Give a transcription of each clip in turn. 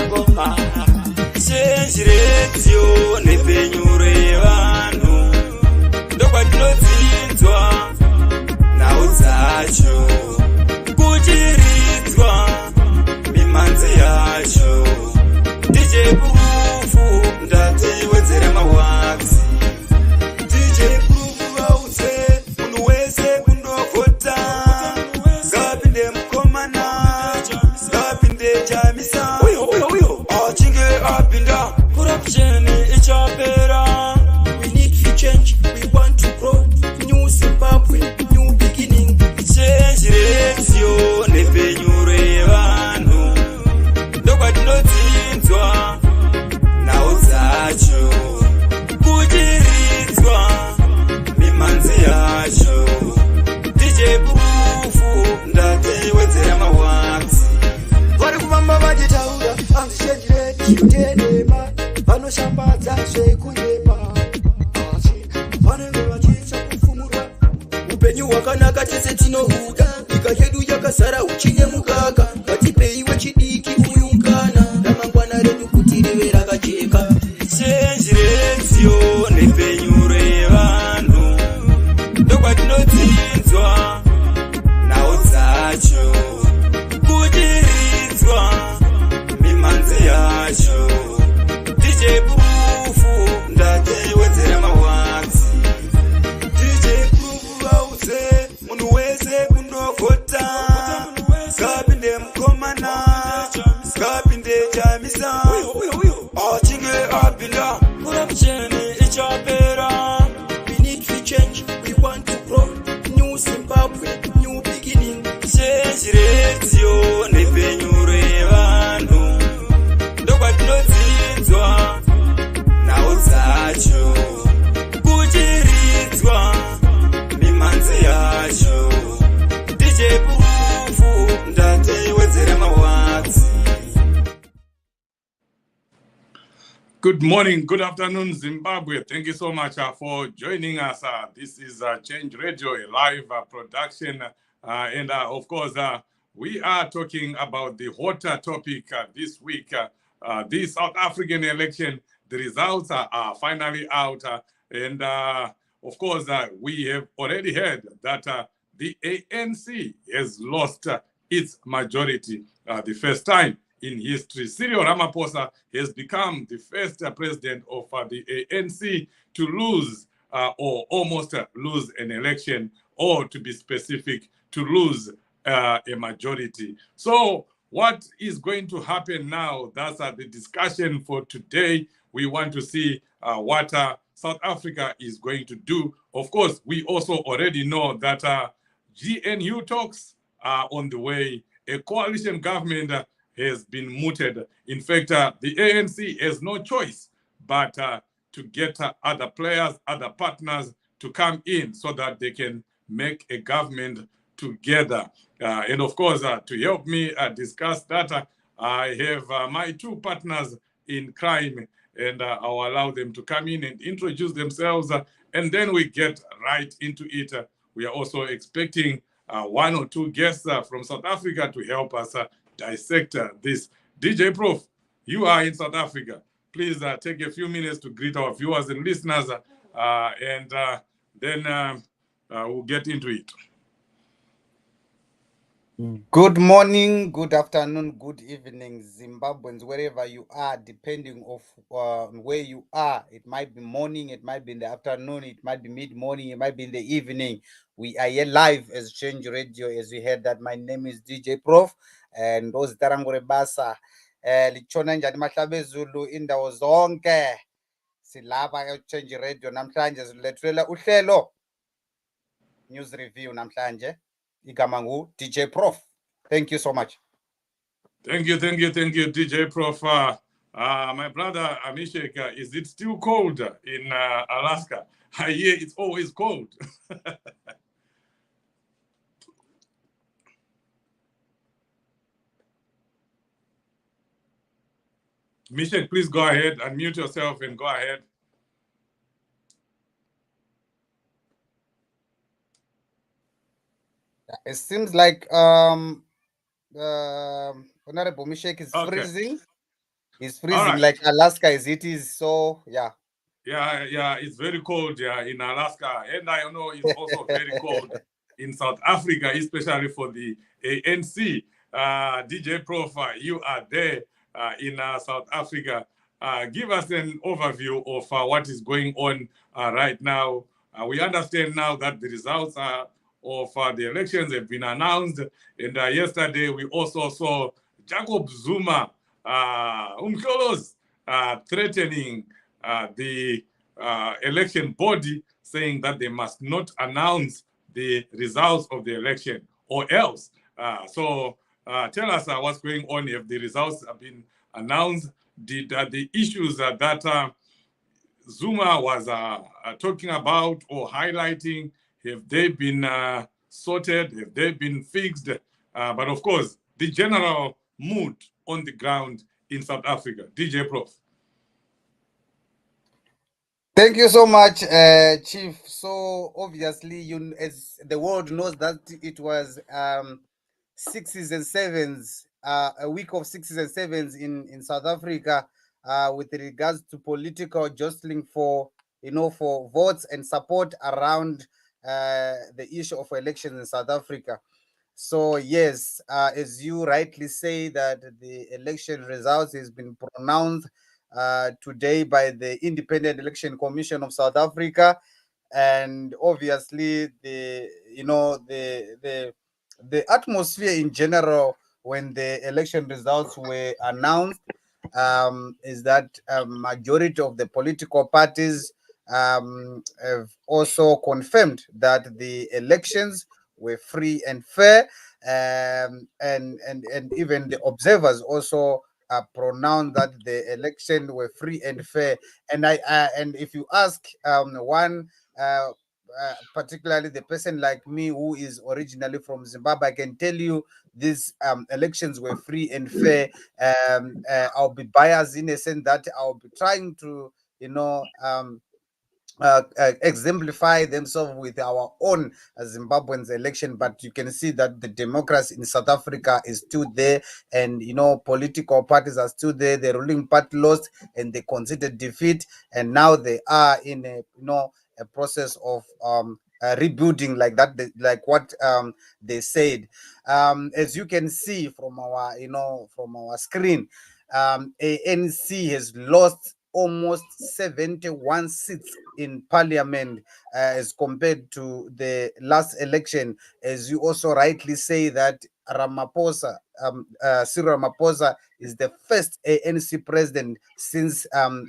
ngoma senjiredziyo nepenyuro yevanhu ndokwatinodzidzwa nhau dzacho kuchiridzwa mimanzi yacho DJ Proof ndatiwedzere mawaksi DJ Proof vaudze munhu wese kundovhota ngapinde mukomana ngapinde chamisa uyo achinge apinda corruption ichapera. We need to change, we want to grow new Zimbabwe, new beginning. Change ratio nepenyuro yevanhu ndokwatinodzidzwa nhau dzacho kuchiridzwa mimanzi yacho DJ Proof ndatiwedzera mawaksi vari kuvamba vachitaura anzichenjiretiutenema vanoshambadza zvekunyepa vanenge vachiisa kufumura upenyu hwakanaka tese tinohuda nyika yedu yakazara uchine mukaka ngatipeiwe chidiki uyungana ramangwana redu kuti rive rakajeka senjiredziyo nepenyuro yevanhu ndokwatinodzidzwa nhau dzacho kuchiridzwa mimanzi yacho DJ Proof ndatiwedzere mawaksi DJ Proof vaudze munhu wese kundovhota ngapinde mukomana ngapinde chamisa uyo achinge apinda corruption ichapera. We need to change, we want to grow new Zimbabwe, new beginning. Senjiredziyo nepenyuro yevanhu ndokwatinodzidzwa nhau dzacho kuchiridzwa mimanzi yacho DJ Proof ndatiwedzere mawaksi. Good morning, good afternoon, Zimbabwe. Thank you so much for joining us. This is Change Radio, a live production. And of course, we are talking about the hotter topic this week. The South African election, the results are finally out. And of course, we have already heard that the ANC has lost its majority the first time in history. Cyril Ramaphosa has become the first president of the ANC to lose or almost lose an election, or to be specific, to lose a majority. So what is going to happen now? That's the discussion for today. We want to see what South Africa is going to do. Of course, we also already know that GNU talks are on the way. A coalition government has been mooted. In fact, the ANC has no choice but to get other players, other partners to come in so that they can make a government together. And of course, to help me discuss that, I have my two partners in crime, and I'll allow them to come in and introduce themselves, and then we get right into it. We are also expecting one or two guests from South Africa to help us dissect this. DJ Proof, you are in South Africa. Please take a few minutes to greet our viewers and listeners, and then we'll get into it. Good morning, good afternoon, good evening, Zimbabweans, wherever you are, depending on where you are. It might be morning, it might be in the afternoon, it might be mid-morning, it might be in the evening. We are here live as Change Radio, as we heard that. My name is DJ Proof, and those Tarangore Basa, Lichona njani mahlabezulu indawo zonke. Silapha Change Radio namhlanje silethwela uhlelo news review namhlanje. Igama ngu DJ Proof. Thank you so much. Thank you, DJ Proof. My brother Amishek, is it still cold in Alaska? I hear it's always cold. Mishek, please go ahead, unmute yourself and go ahead. It seems like Honorable Mishek is Okay. freezing. It's All freezing right. like Alaska as it is. So yeah. Yeah, it's very cold in Alaska, and I know it's also very cold in South Africa, especially for the ANC. DJ Prof, you are there in South Africa. Give us an overview of what is going on right now. We understand now that the results of the elections have been announced, and yesterday we also saw Jacob Zuma, Umkolos, threatening the election body, saying that they must not announce the results of the election or else. Tell us what's going on if the results have been announced. Did the issues that Zuma was talking about or highlighting, have they been sorted? Have they been fixed? But of course, the general mood on the ground in South Africa. DJ Prof. Thank you so much, Chief. So obviously, as the world knows that it was sixes and sevens, a week of sixes and sevens in South Africa, with regards to political jostling for for votes and support around the issue of elections in South Africa. So yes, as you rightly say, that the election results has been pronounced today by the Independent Election Commission of South Africa, and obviously the atmosphere in general when the election results were announced is that majority of the political parties have also confirmed that the elections were free and fair, and even the observers also pronounced that the election were free and fair. And if you ask one particularly the person like me who is originally from Zimbabwe, I can tell you these elections were free and fair. I'll be biased in a sense that I'll be trying to you know um, exemplify themselves with our own Zimbabweans election. But you can see that the democracy in South Africa is still there, and political parties are still there. The ruling party lost, and they conceded defeat, and now they are in a process of rebuilding, like that, like what they said. As you can see from our from our screen, ANC has lost almost 71 seats in parliament as compared to the last election. As you also rightly say that Cyril Ramaphosa is the first ANC president since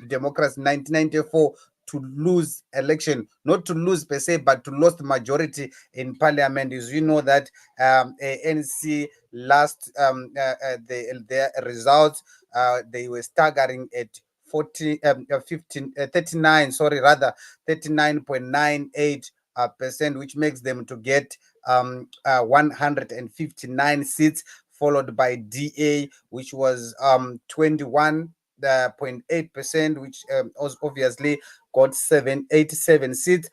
democracy 1994 to lose election, not to lose per se, but to lose majority in parliament. As you know that ANC last their results, they were staggering at 39, sorry, rather 39.98 percent, which makes them to get 159 seats, followed by DA, which was 21.8%, which obviously got 787 seats,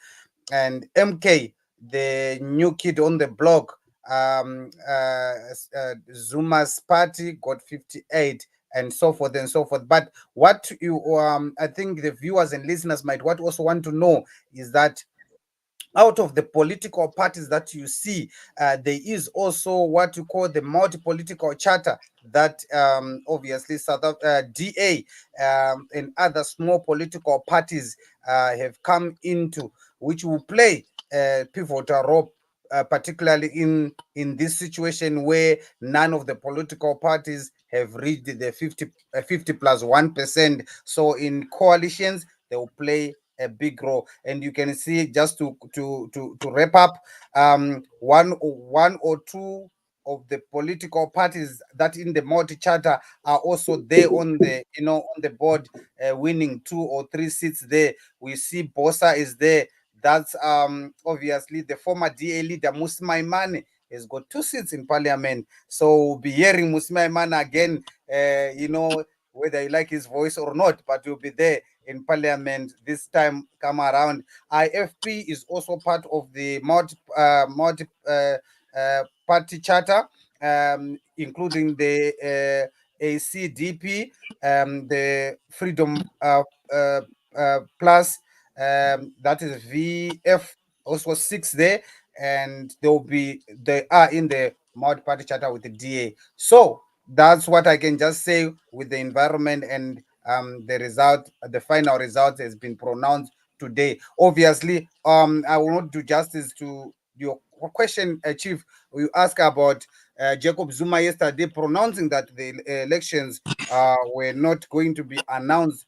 and MK, the new kid on the block, Zuma's party got 58, and so forth and so forth. But what you I think the viewers and listeners might what also want to know is that out of the political parties that you see, there is also what you call the multi-political charter that obviously DA and other small political parties have come into, which will play a pivotal role. Particularly in this situation where none of the political parties have reached the 50 plus 1%. So in coalitions, they will play a big role. And you can see, just to wrap up, one or two of the political parties that in the multi charter are also there on the on the board, winning 2 or 3 seats there. We see Bosa is there. That's obviously the former DA leader Musi Maimane has got 2 seats in parliament. So we'll be hearing Musi Maimane again, whether you like his voice or not, but will be there in parliament this time come around. IFP is also part of the multi party charter, including the ACDP, the Freedom Plus, that is VF, also 6 there, and they are in the multi-party charter with the DA. So that's what I can just say with the environment, and the final result has been pronounced today. Obviously, I will not do justice to your question, Chief. You ask about Jacob Zuma yesterday pronouncing that the elections were not going to be announced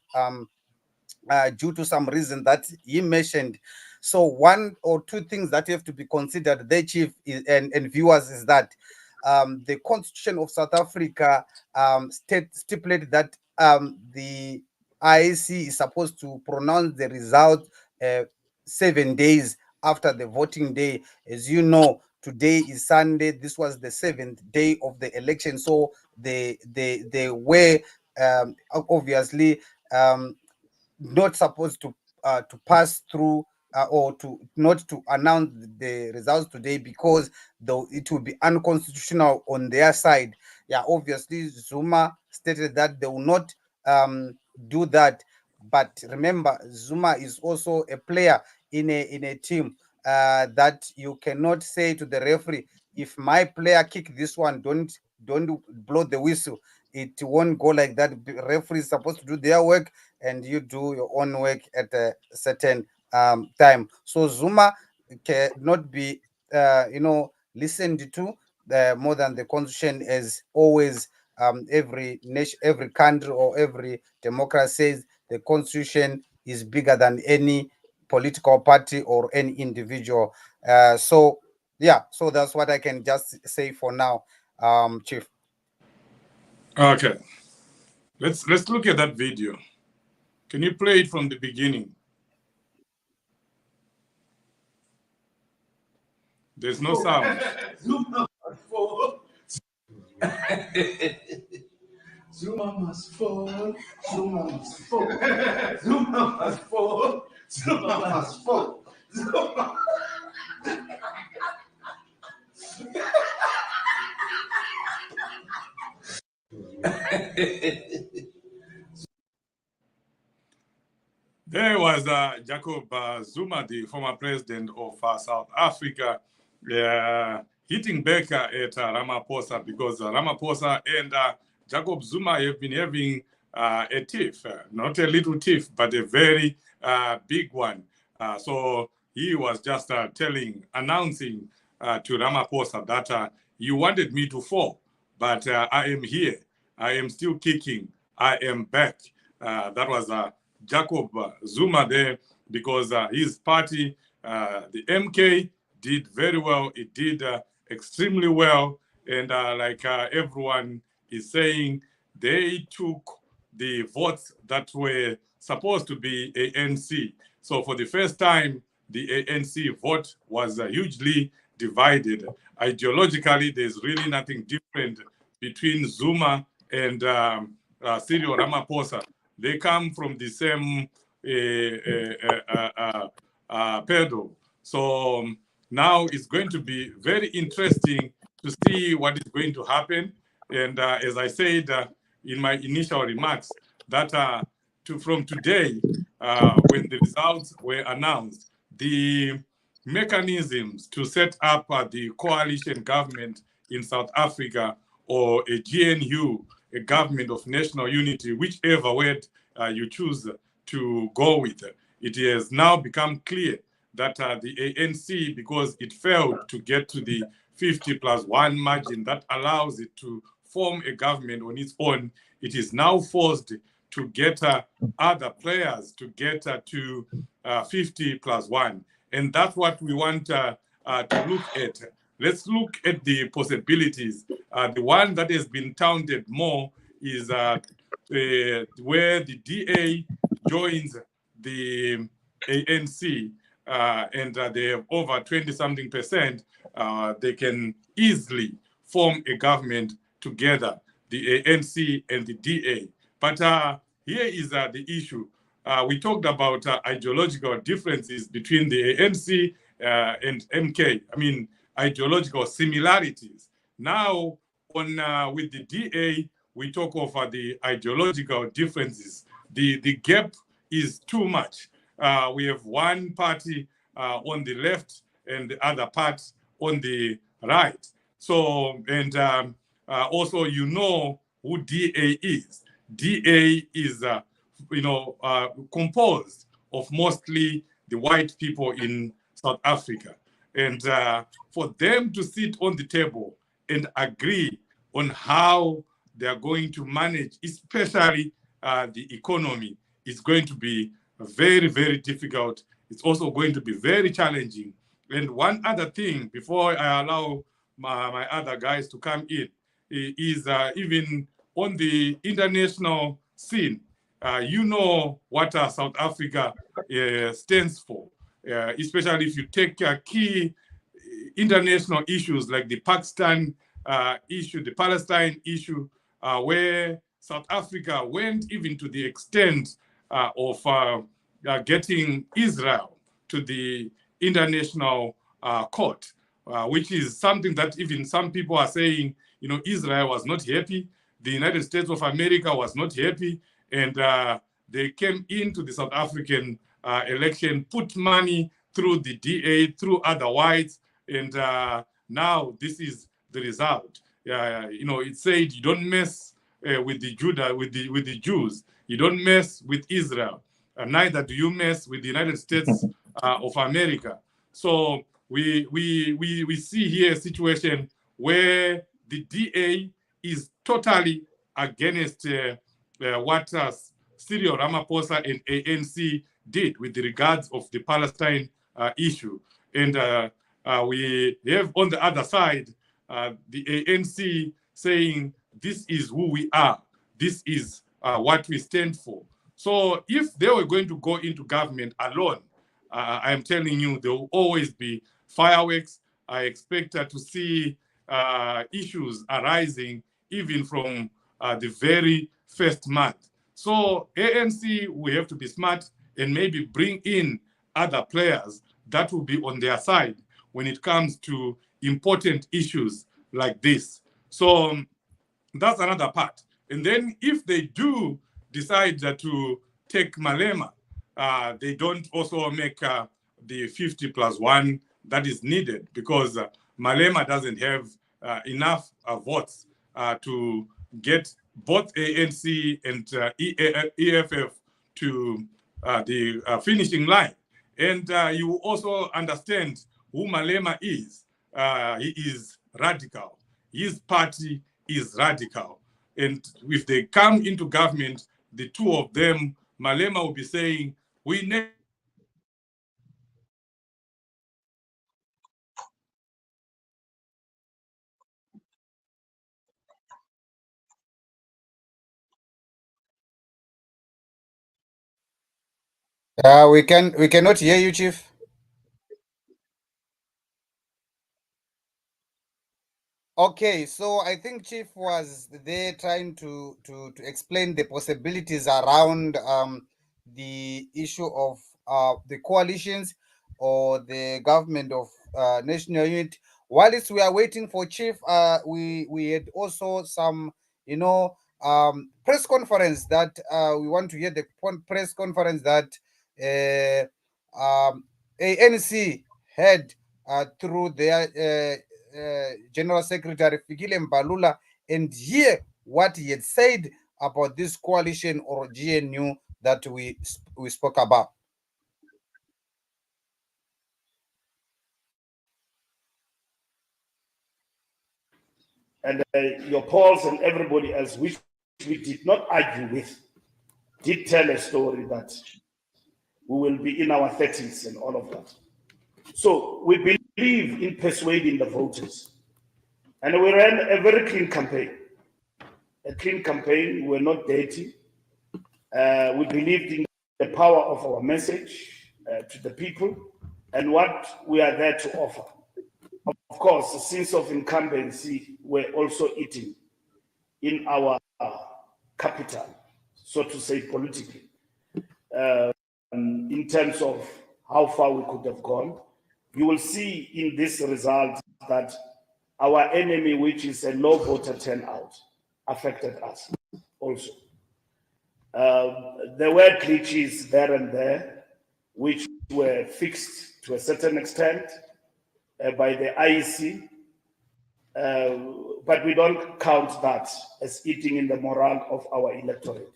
due to some reason that he mentioned. So one or two things that have to be considered there, Chief, and viewers, is that the Constitution of South Africa stipulated that the IEC is supposed to pronounce the result uh, 7 days after the voting day. As you know, today is Sunday. This was the 7th day of the election, so they were obviously not supposed to pass through or to not to announce the results today, because though it will be unconstitutional on their side. Yeah, obviously Zuma stated that they will not do that. But remember, Zuma is also a player in a team, that you cannot say to the referee, if my player kick this one, don't blow the whistle. It won't go like that. The referee is supposed to do their work, and you do your own work at a certain time. So Zuma cannot be, listened to more than the constitution, as always. Every nation, every country, or every democracy says the constitution is bigger than any political party or any individual. So yeah, so that's what I can just say for now, Chief. Okay, let's look at that video. Can you play it from the beginning? There's no sound. Zuma must fall. Zuma must fall. Zuma must fall. Zuma must fall. Zuma must fall. Zuma. There was Jacob Zuma, the former president of South Africa, hitting back at Ramaphosa, because Ramaphosa and Jacob Zuma have been having a tiff, not a little tiff, but a very big one. So he was just announcing to Ramaphosa that you wanted me to fall, but I am here. I am still kicking. I am back. That was Jacob Zuma there, because his party, the MK, did very well. It did extremely well. And like everyone is saying, they took the votes that were supposed to be ANC. So for the first time, the ANC vote was hugely divided. Ideologically, there's really nothing different between Zuma and Cyril Ramaphosa. They come from the same pedal. So now it's going to be very interesting to see what is going to happen. And as I said in my initial remarks, that from today, when the results were announced, the mechanisms to set up the coalition government in South Africa, or a GNU, a government of national unity, whichever word you choose to go with. It has now become clear that the ANC, because it failed to get to the 50+1 margin that allows it to form a government on its own, it is now forced to get other players to get to 50+1. And that's what we want to look at. Let's look at the possibilities. The one that has been touted more is where the DA joins the ANC, and they have over 20-something%, they can easily form a government together, the ANC and the DA. But here is the issue. We talked about ideological differences between the ANC and MK. I mean, ideological similarities. Now on with the DA, we talk of the ideological differences. The gap is too much. We have one party on the left and the other part on the right. So, and also, you know who DA is. DA is, composed of mostly the white people in South Africa. And for them to sit on the table and agree on how they are going to manage, especially the economy, is going to be very, very difficult. It's also going to be very challenging. And one other thing, before I allow my other guys to come in, is even on the international scene, you know what South Africa stands for, especially if you take key international issues like the Pakistan issue, the Palestine issue, where South Africa went even to the extent of getting Israel to the international court, which is something that even some people are saying, Israel was not happy, the United States of America was not happy, and they came into the South African election, put money through the DA, through other whites, and now this is the result. It said you don't mess with the Jews. You don't mess with Israel. Neither do you mess with the United States of America. So we see here a situation where the DA is totally against what Cyril Ramaphosa and ANC did with regards of the Palestine issue. And we have on the other side the ANC saying this is who we are, this is what we stand for. So if they were going to go into government alone, I am telling you, there will always be fireworks. I expect to see issues arising even from the very first month. So ANC, we have to be smart and maybe bring in other players that will be on their side when it comes to important issues like this. So that's another part. And then if they do decide to take Malema, they don't also make the 50+1 that is needed, because Malema doesn't have enough votes to get both ANC and EFF to the finishing line. And you also understand who Malema is. He is radical. His party is radical. And if they come into government, the two of them, Malema will be saying, we never We cannot hear you, Chief. Okay, so I think Chief was there trying to explain the possibilities around the issue of the coalitions or the government of national unity. Whilst we are waiting for Chief, we had also some, press conference that we want to hear the press conference that ANC had through their General Secretary Fikile Mbalula, and hear what he had said about this coalition or GNU that we spoke about. And your Pauls and everybody else, which we did not argue with, did tell a story that we will be in our 30s and all of that. So we believe in persuading the voters. And we ran a very clean campaign. A clean campaign, we were not dirty. We believed in the power of our message to the people and what we are there to offer. Of course, the sense of incumbency were also eating in our capital, so to say, politically, in terms of how far we could have gone. You will see in this result that our enemy, which is a low voter turnout, affected us also. There were glitches there and there, which were fixed to a certain extent by the IEC, but we don't count that as eating in the morale of our electorate.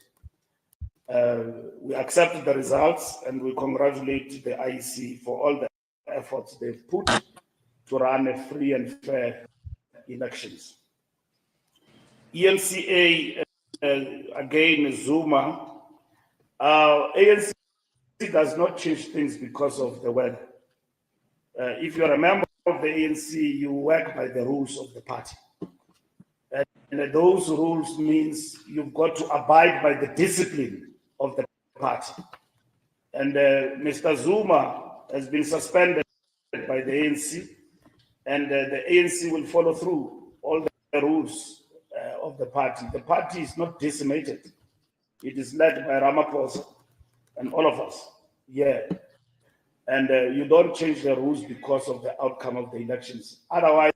We accept the results and we congratulate the IEC for all the efforts they've put to run a free and fair elections. ENCA, again, Zuma, ANC does not change things because of the weather. If you're a member of the ANC, you work by the rules of the party. And those rules means you've got to abide by the discipline of the party. And Mr. Zuma has been suspended by the ANC, and the ANC will follow through all the rules of the party. The party is not decimated. It is led by Ramaphosa and all of us. Yeah. And you don't change the rules because of the outcome of the elections. Otherwise,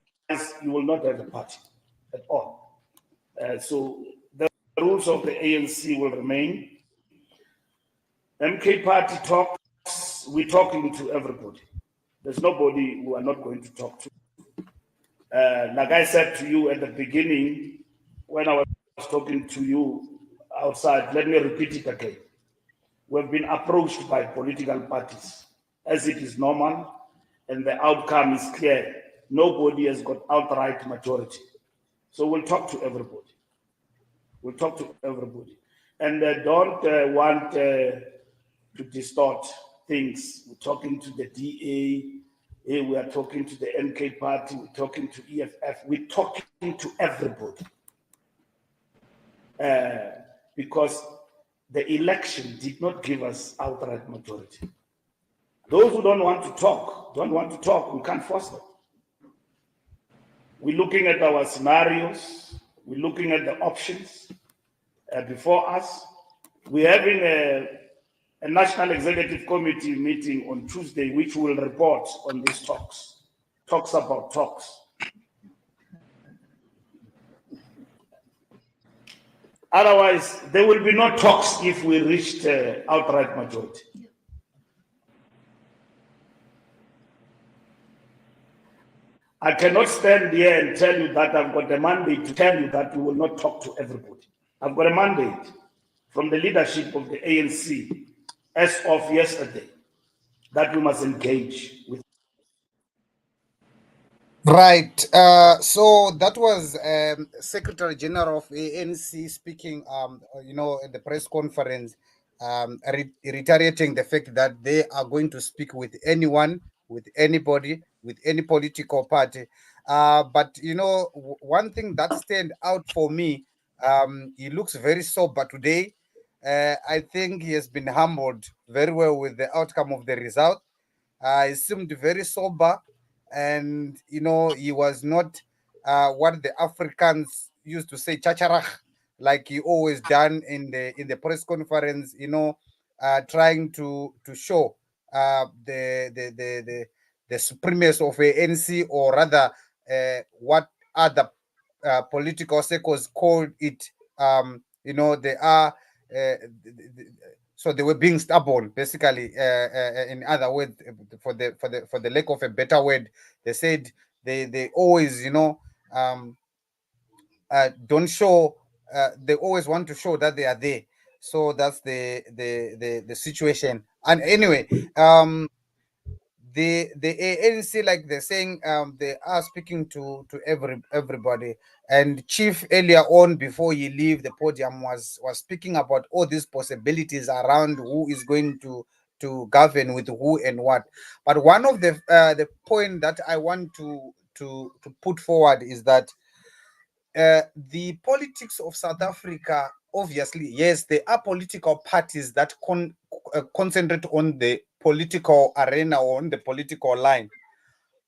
you will not have a party at all. So the rules of the ANC will remain. MK party talks, we're talking to everybody. There's nobody who are not going to talk to. Like I said to you at the beginning, when I was talking to you outside, let me repeat it again. We've been approached by political parties, as it is normal, and the outcome is clear. Nobody has got outright majority. So we'll talk to everybody. We'll talk to everybody. And don't want to distort things. We're talking to the DA, we are talking to the MK party, we're talking to EFF, we're talking to everybody. Because the election did not give us outright majority. Those who don't want to talk, we can't force them. We're looking at our scenarios, we're looking at the options before us. We're having a National Executive Committee meeting on Tuesday, which will report on these talks about talks. Otherwise, there will be no talks if we reached outright majority. I cannot stand here and tell you that I've got a mandate to tell you that we will not talk to everybody. I've got a mandate from the leadership of the ANC as of yesterday that we must engage with. Right. So that was Secretary General of ANC speaking, at the press conference, reiterating the fact that they are going to speak with anyone, with anybody, with any political party. But one thing that stand out for me, he looks very sober today. I think he has been humbled very well with the outcome of the result. He seemed very sober, and he was not what the Africans used to say, chacharach, like he always done in the press conference. Trying to show the supremacy of ANC, or rather, what other political circles called it. They are. So they were being stubborn, basically. In other words, for the lack of a better word, they said they always don't show. They always want to show that they are there. So that's the situation. And anyway, the ANC, like they're saying, they are speaking to everybody. And Chief earlier on, before he leave the podium, was speaking about all these possibilities around who is going to govern with who and what. But one of the point that I want to put forward is that the politics of South Africa, obviously, yes, there are political parties that concentrate on the political arena or on the political line,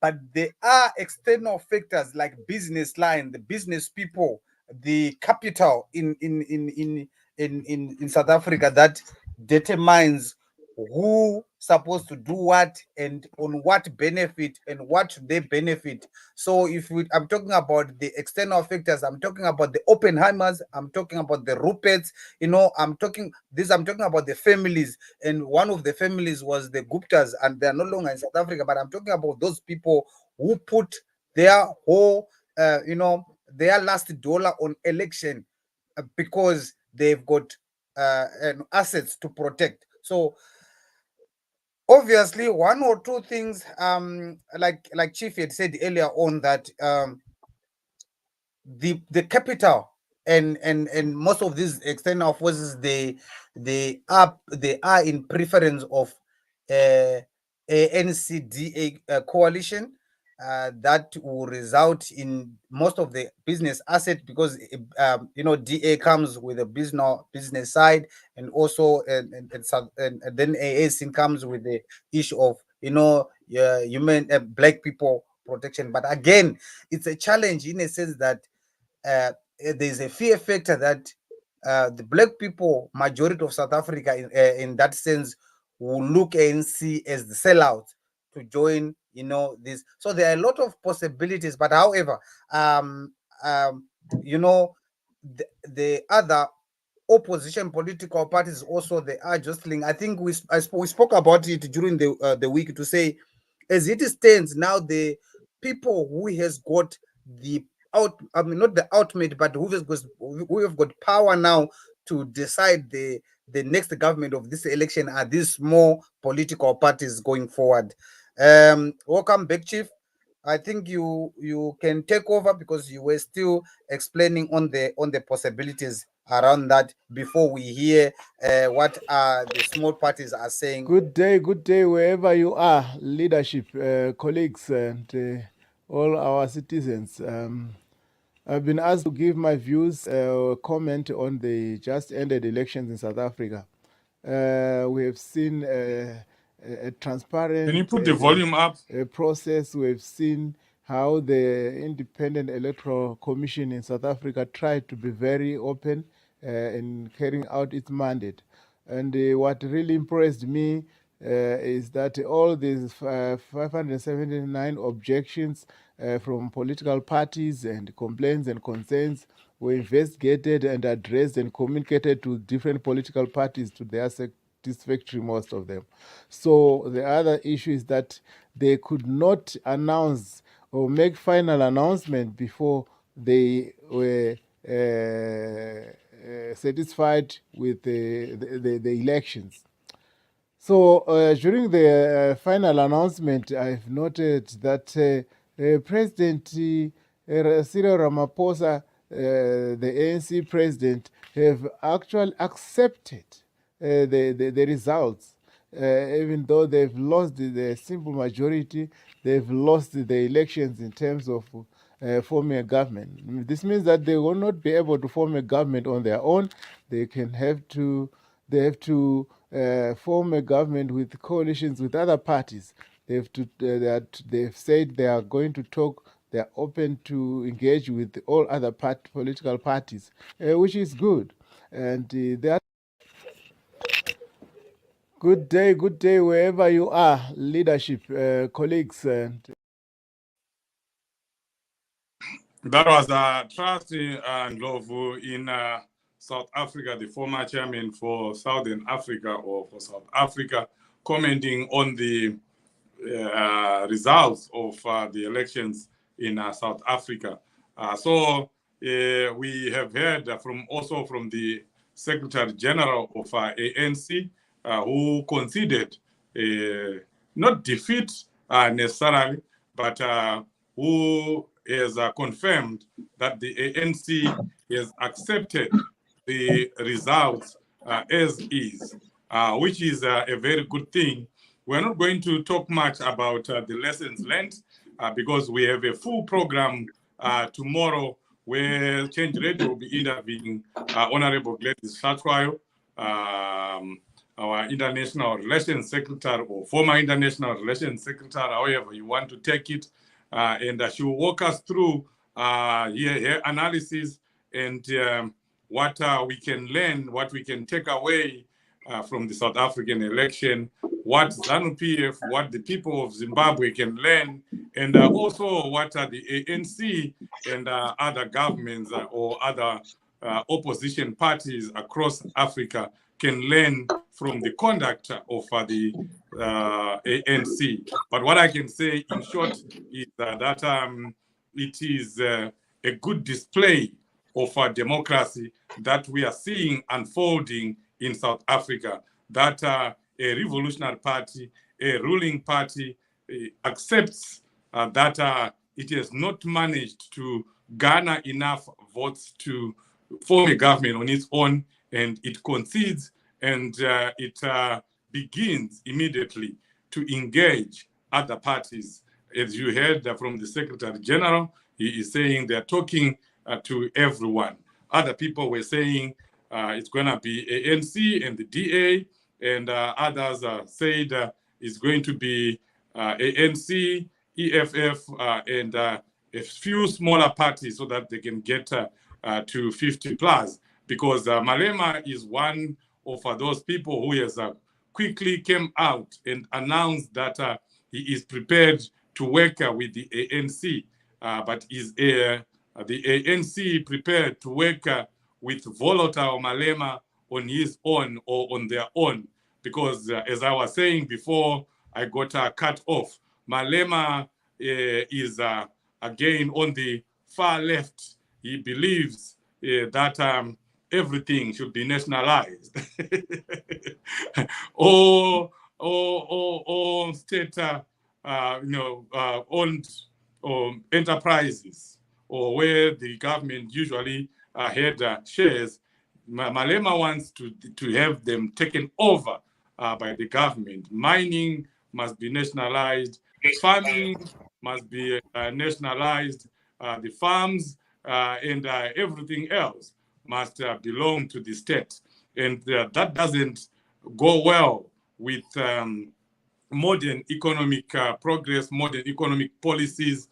but there are external factors like business line, the business people, the capital in South Africa that determines who supposed to do what and on what benefit and what should they benefit. So I'm talking about the external factors, I'm talking about the Oppenheimers, I'm talking about the Ruperts, I'm talking about the families, and one of the families was the Guptas, and they're no longer in South Africa, but I'm talking about those people who put their whole their last dollar on election because they've got assets to protect. So obviously one or two things, like Chief had said earlier on, that the capital and most of these external forces, they are in preference of NCDA coalition, that will result in most of the business asset, because DA comes with a business side, and also and then ANC comes with the issue of human black people protection. But again, it's a challenge in a sense that there's a fear factor that the black people majority of South Africa in that sense will look and see as the sellout to join this. So there are a lot of possibilities, but however, um you know the other opposition political parties also, they are jostling. I think we spoke about it during the week, to say, as it stands now, the people who has got the not the ultimate, but who have got power now to decide the next government of this election are these small political parties going forward. Welcome back, Chief. I think you can take over, because you were still explaining on the possibilities around that before we hear what the small parties are saying. Good day, wherever you are, leadership, colleagues, and all our citizens. I've been asked to give my views, comment on the just ended elections in South Africa. We have seen a transparent Can you put the volume up? process. We've seen how the Independent Electoral Commission in South Africa tried to be very open in carrying out its mandate. And what really impressed me is that all these 579 objections from political parties and complaints and concerns were investigated and addressed and communicated to different political parties to their satisfactory, most of them. So the other issue is that they could not announce or make final announcement before they were satisfied with the elections. So during the final announcement, I've noted that President Cyril Ramaphosa, the ANC president, have actually accepted the results. Even though they've lost the simple majority, they've lost the elections in terms of forming a government. This means that they will not be able to form a government on their own. They have to form a government with coalitions with other parties. They've said they are going to talk. They are open to engage with all other political parties, which is good. And that. Good day, wherever you are, leadership, colleagues. That was Trusty Ndlovu in South Africa, the former chairman for Southern Africa, or for South Africa, commenting on the results of the elections in South Africa. So we have heard also from the Secretary General of ANC, who conceded not defeat necessarily, but who has confirmed that the ANC has accepted the results as is, which is a very good thing. We're not going to talk much about the lessons learned because we have a full program tomorrow where Change Radio will be interviewing Honorable Gladys Shatwayo, our International Relations Secretary, or former International Relations Secretary, however you want to take it. And she will walk us through her analysis and what we can learn, what we can take away from the South African election, what ZANU-PF, what the people of Zimbabwe can learn, and also what the ANC and other governments or other opposition parties across Africa can learn from the conduct of the ANC. But what I can say in short is that it is a good display of democracy that we are seeing unfolding in South Africa, that a revolutionary party, a ruling party, accepts that it has not managed to garner enough votes to form a government on its own, and it concedes, and it begins immediately to engage other parties. As you heard from the Secretary General, he is saying they're talking to everyone. Other people were saying it's going to be ANC and the DA, and others said it's going to be ANC, EFF, and a few smaller parties so that they can get to 50 plus. Because Malema is one of those people who has quickly came out and announced that he is prepared to work with the ANC, but is the ANC prepared to work with volatile Malema on his own or on their own? Because as I was saying before, I got cut off. Malema is again on the far left. He believes that everything should be nationalized. or state owned enterprises, or where the government usually had shares. Malema wants to have them taken over by the government. Mining must be nationalized. Farming must be nationalized. The farms and everything else must belong to the state. And that doesn't go well with modern economic progress, modern economic policies,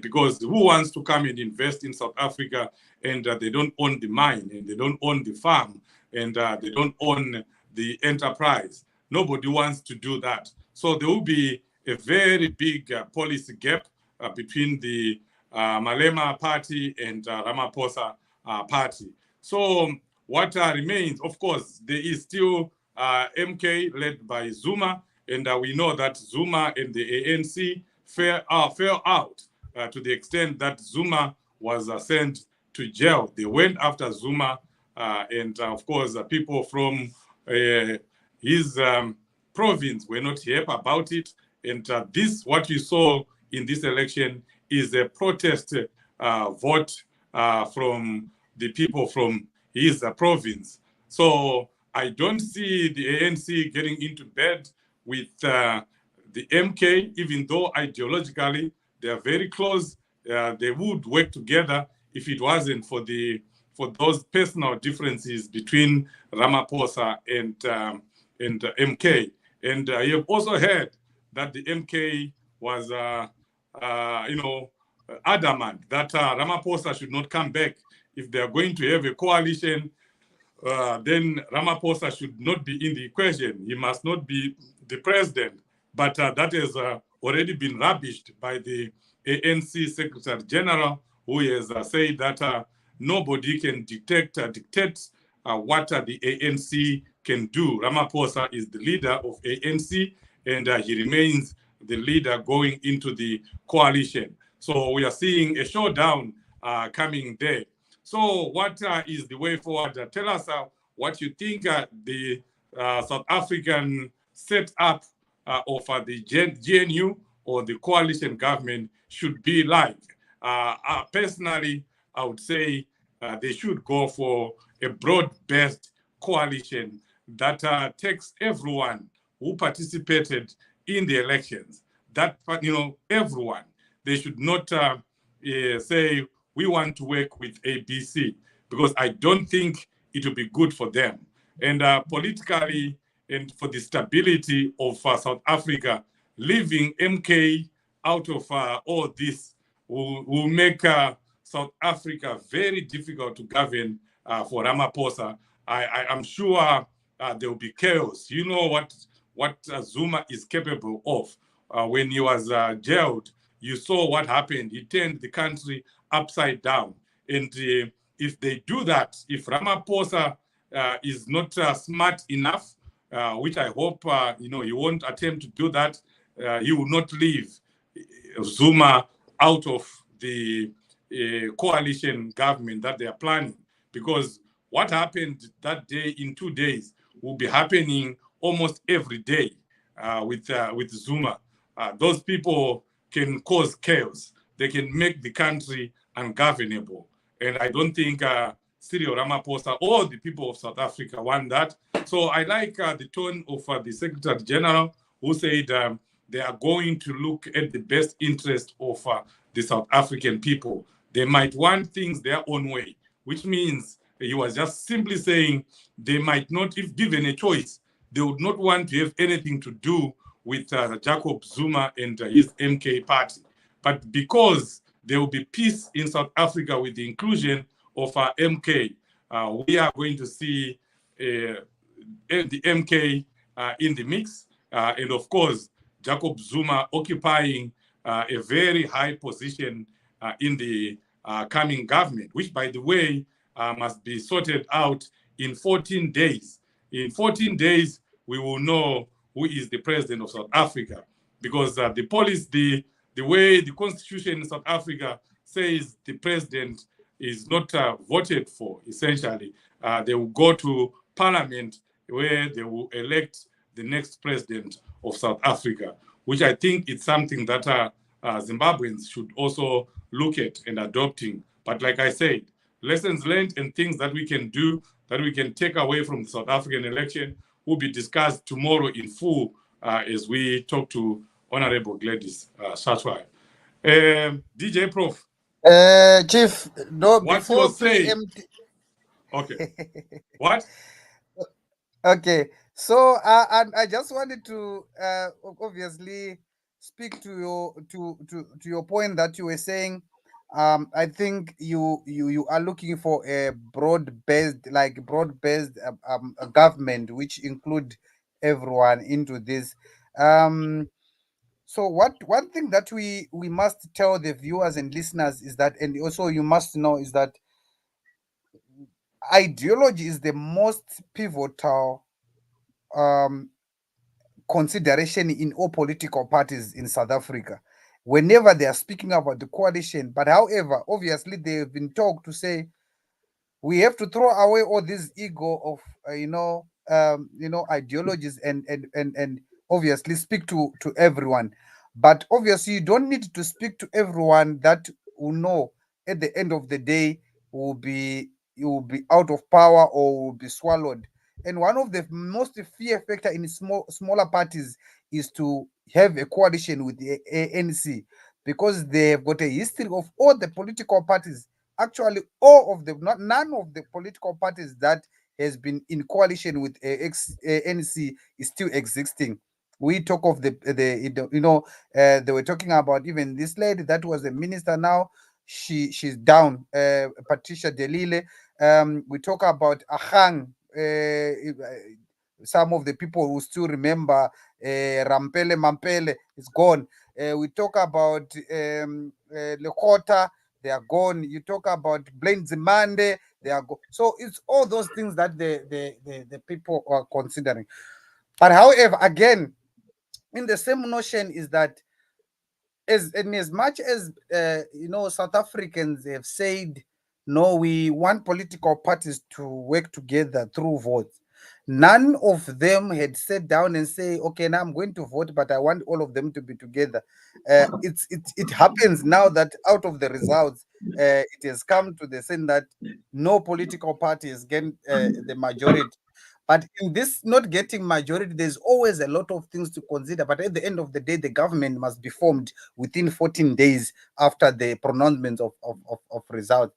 because who wants to come and invest in South Africa and they don't own the mine, and they don't own the farm, and they don't own the enterprise? Nobody wants to do that. So there will be a very big policy gap between the Malema party and Ramaphosa party. So what remains, of course, there is still MK led by Zuma, and we know that Zuma and the ANC fell out to the extent that Zuma was sent to jail. They went after Zuma, and of course, people from his province were not happy about it. And this, what we saw in this election, is a protest vote from the people from his province. So I don't see the ANC getting into bed with the MK, even though ideologically they are very close. They would work together if it wasn't for those personal differences between Ramaphosa and MK. And you have also heard that the MK was, adamant that Ramaphosa should not come back. If they are going to have a coalition, then Ramaphosa should not be in the equation. He must not be the president. But that has already been rubbished by the ANC Secretary General, who has said that nobody can dictate what the ANC can do. Ramaphosa is the leader of ANC, and he remains the leader going into the coalition. So we are seeing a showdown coming there. So what is the way forward? Tell us what you think the South African setup of the GNU or the coalition government should be like. Personally, I would say they should go for a broad-based coalition that takes everyone who participated in the elections. That, everyone. They should not say, we want to work with ABC, because I don't think it will be good for them. And politically, and for the stability of South Africa, leaving MK out of all this will make South Africa very difficult to govern for Ramaphosa. I'm sure there will be chaos. You know what Zuma is capable of. When he was jailed, you saw what happened. He turned the country upside down. And if they do that, if Ramaphosa is not smart enough, which I hope he won't attempt to do that, he will not leave Zuma out of the coalition government that they are planning, because what happened that day in 2 days will be happening almost every day with Zuma. Those people can cause chaos. They can make the country ungovernable. And I don't think Cyril Ramaphosa or the people of South Africa want that. So I like the tone of the Secretary General, who said they are going to look at the best interest of the South African people. They might want things their own way, which means he was just simply saying they might not, if given a choice, they would not want to have anything to do with Jacob Zuma and his MK party. But because there will be peace in South Africa with the inclusion of MK, we are going to see the MK in the mix. And of course, Jacob Zuma occupying a very high position in the coming government, which, by the way, must be sorted out in 14 days. In 14 days, we will know who is the president of South Africa, because the way the constitution in South Africa says the president is not voted for, essentially. They will go to parliament where they will elect the next president of South Africa, which I think is something that Zimbabweans should also look at and adopting. But like I said, lessons learned and things that we can do, that we can take away from the South African election, will be discussed tomorrow in full as we talk to Honorable Gladys Shatwai. DJ Prof. Chief, no, What's before your say? Okay. What? Okay, so I just wanted to obviously speak to your point that you were saying. I think you are looking for a broad-based government which include everyone into this. So one thing that we must tell the viewers and listeners is that, and also you must know, is that ideology is the most pivotal consideration in all political parties in South Africa whenever they are speaking about the coalition. But however, obviously they've been told to say we have to throw away all this ego of ideologies and obviously speak to everyone. But obviously you don't need to speak to everyone that will know at the end of the day will be you will be out of power or will be swallowed. And one of the most fear factor in smaller parties is to have a coalition with the ANC, because they have got a history of all the political parties. Actually, all of them, not none of the political parties that has been in coalition with ANC is still existing. We talk of they were talking about even this lady that was a minister now. She's down, Patricia Delile. We talk about Ahang. Some of the people who still remember Rampele Mampele is gone. We talk about Lekota, they are gone. You talk about Blaine Zimande, they are gone. So it's all those things that the people are considering. But however, again, in the same notion is that as much as South Africans have said no, we want political parties to work together through votes. None of them had sat down and say, okay, now I'm going to vote, but I want all of them to be together. It happens now that out of the results, it has come to the sense that no political party has gained the majority. But in this not getting majority, there's always a lot of things to consider. But at the end of the day, the government must be formed within 14 days after the pronouncement of results.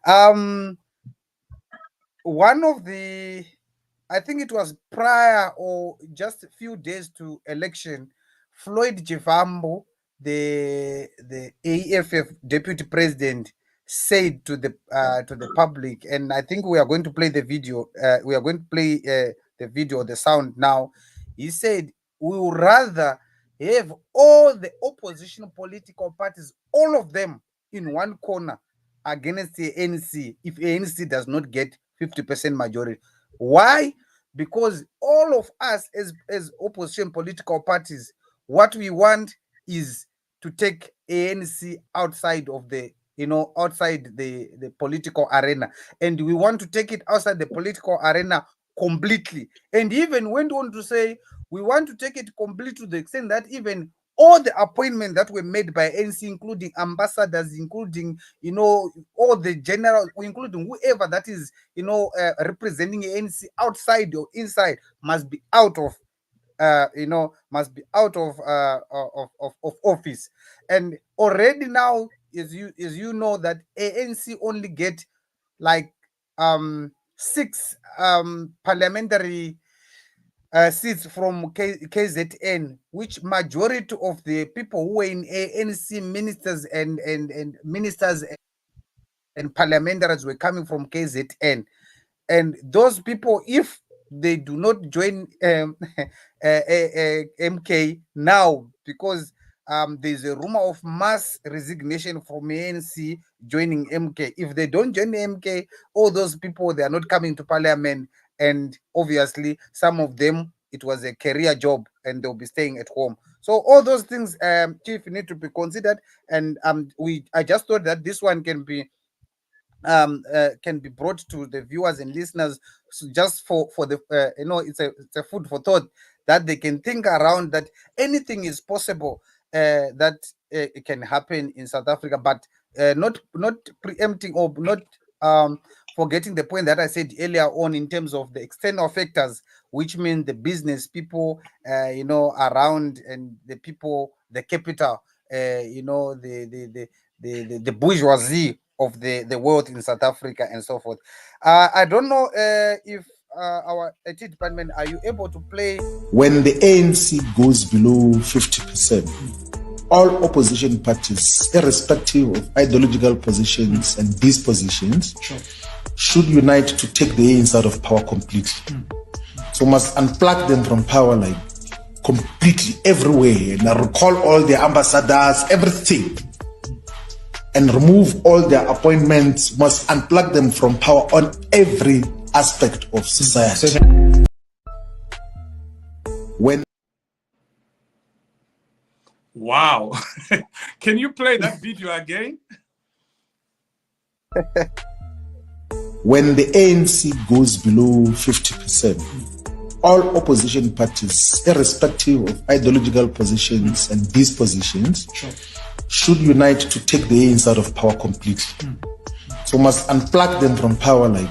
One of the, I think it was prior or just a few days to election, Floyd Jivambo, the AFF deputy president, said to the public, and I think we are going to play the video. We are going to play the the video, the sound now. He said, we would rather have all the opposition political parties, all of them in one corner against the ANC if ANC does not get 50% majority. Why? Because all of us as opposition political parties, what we want is to take ANC outside of the, outside the political arena. And we want to take it outside the political arena completely. And even went on to say, we want to take it completely to the extent that even all the appointments that were made by ANC, including ambassadors, including, all the general, including whoever that is, representing ANC outside or inside, must be out of of office. And already now, as you know, that ANC only get like 6 parliamentary seats from KZN, which majority of the people who were in ANC, ministers and ministers and parliamentarians, were coming from KZN. And those people, if they do not join MK now, because there's a rumor of mass resignation from ANC joining MK. If they don't join MK, all those people, they are not coming to parliament. And obviously, some of them, it was a career job and they'll be staying at home. So all those things, Chief, need to be considered. And I just thought that this one can be brought to the viewers and listeners, so just for the it's a food for thought, that they can think around that anything is possible, that it can happen in South Africa, but not preempting or not forgetting the point that I said earlier on in terms of the external factors, which mean the business people around, and the people, the capital, the bourgeoisie of the world in South Africa and so forth. I don't know if our IT department, are you able to play? When the ANC goes below 50%, all opposition parties, irrespective of ideological positions and dispositions, should unite to take the ANC out of power completely. So must unplug them from power, like completely everywhere, and recall all their ambassadors, everything, and remove all their appointments, must unplug them from power on every aspect of society. Wow. Can you play that video again? When the ANC goes below 50%, all opposition parties, irrespective of ideological positions and dispositions, should unite to take the ANC out of power completely. So must unplug them from power, like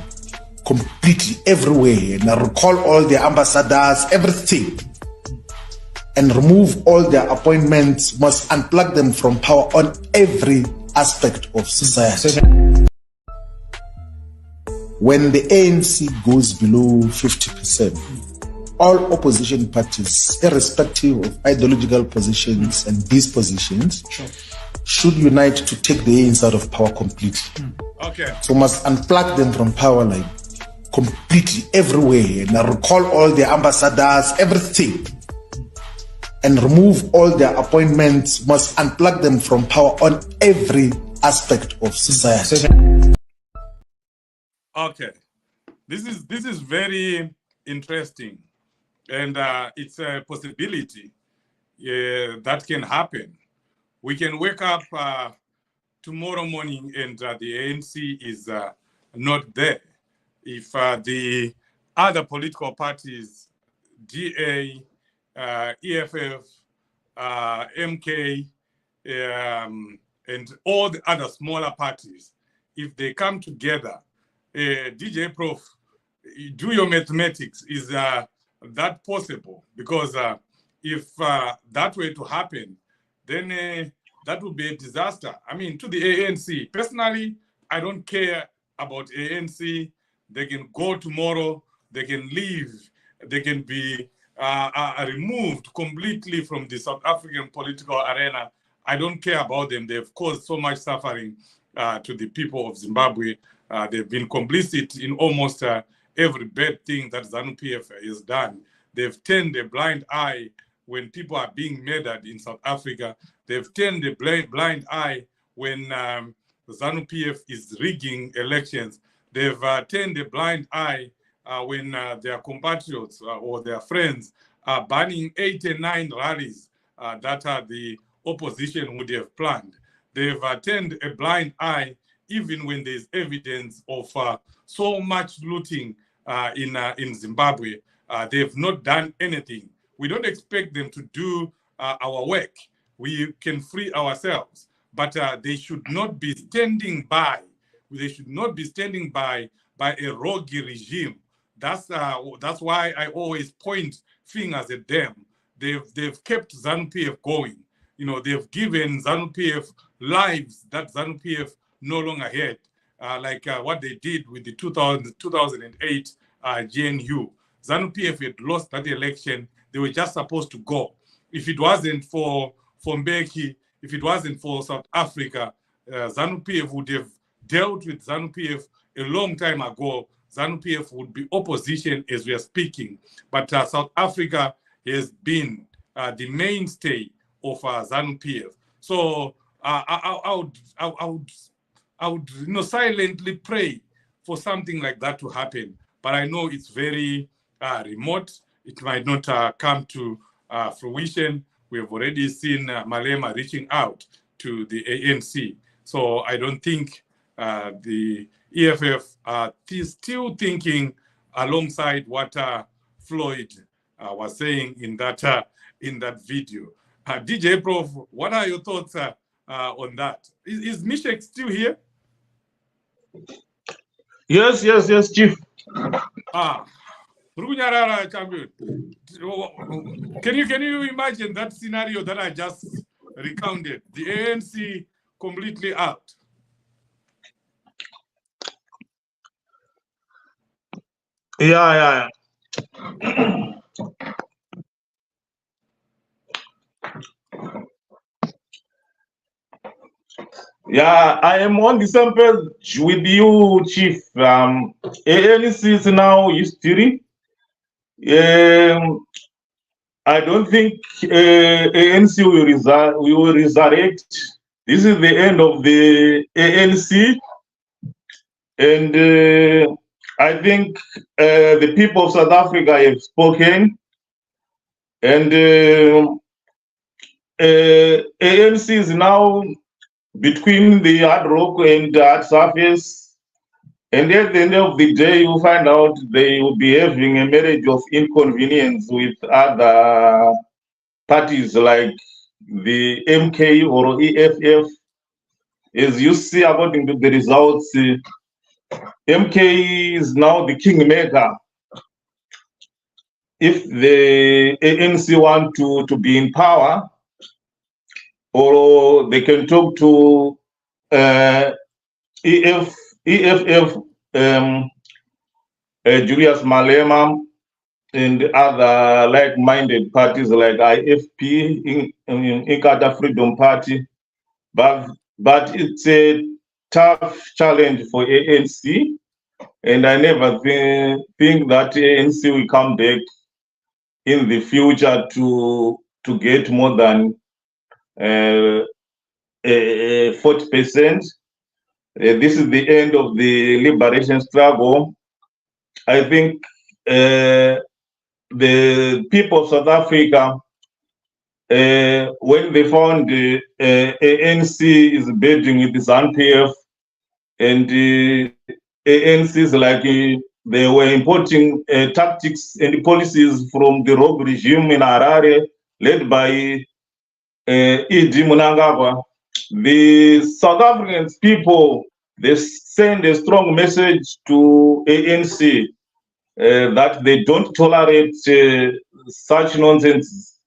completely everywhere, and recall all their ambassadors, everything, and remove all their appointments, must unplug them from power on every aspect of society. When the ANC goes below 50%, all opposition parties, irrespective of ideological positions and dispositions, should unite to take the ANC out of power completely. Okay. So must unplug them from power, like completely everywhere, and recall all their ambassadors, everything, and remove all their appointments, must unplug them from power on every aspect of society. Okay. This is very interesting, and it's a possibility that can happen. We can wake up tomorrow morning and the ANC is not there. If the other political parties, DA, EFF, MK, and all the other smaller parties, if they come together, DJ Prof, do your mathematics. Is that possible? Because if that were to happen, then that would be a disaster. I mean, to the ANC, personally, I don't care about ANC. They can go tomorrow, they can leave, they can be removed completely from the South African political arena. I don't care about them. They've caused so much suffering to the people of Zimbabwe. They've been complicit in almost every bad thing that ZANU-PF has done. They've turned a blind eye when people are being murdered in South Africa. They've turned a blind eye when ZANU-PF is rigging elections. They've turned a blind eye when their compatriots or their friends are banning 89 rallies that the opposition would have planned. They've turned a blind eye even when there's evidence of so much looting in Zimbabwe. They've not done anything. We don't expect them to do our work. We can free ourselves, but they should not be standing by. They should not be standing by a rogue regime. That's why I always point fingers at them. They've kept ZANU-PF going. You know, they've given ZANU-PF lives that ZANU-PF no longer had, like what they did with the 2008 GNU. ZANU-PF had lost that election. They were just supposed to go. If it wasn't for Mbeki, if it wasn't for South Africa, ZANU-PF would have dealt with ZANU-PF a long time ago. ZANU-PF would be opposition as we are speaking. But South Africa has been the mainstay of ZANU-PF. So I would silently pray for something like that to happen. But I know it's very remote. It might not come to fruition. We have already seen Malema reaching out to the ANC. So I don't think the EFF is still thinking alongside what Floyd was saying in that video. DJ Prof, what are your thoughts on that? Is Mishek still here? Yes, Chief. Rukunyarara champion. Can you imagine that scenario that I just recounted? The ANC completely out. Yeah. Yeah, I am on the same page with you, Chief. ANC is now history. I don't think ANC will resurrect. This is the end of the ANC. And I think the people of South Africa have spoken. And ANC is now between the hard rock and the hard surface. And at the end of the day, you find out they will be having a marriage of inconvenience with other parties like the MK or EFF. As you see, according to the results, MK is now the kingmaker. If the ANC want to be in power, or they can talk to EFF, Julius Malema, and other like-minded parties like IFP, Inkatha Freedom Party, but it's a tough challenge for ANC, and I never think that ANC will come back in the future to get more than 40%. This is the end of the liberation struggle. I think the people of South Africa, when they found the ANC is bidding with the ZANU-PF, and ANC is like they were importing tactics and policies from the rogue regime in Harare, led by E.D. Mnangagwa. The South African people, they send a strong message to ANC that they don't tolerate such nonsense.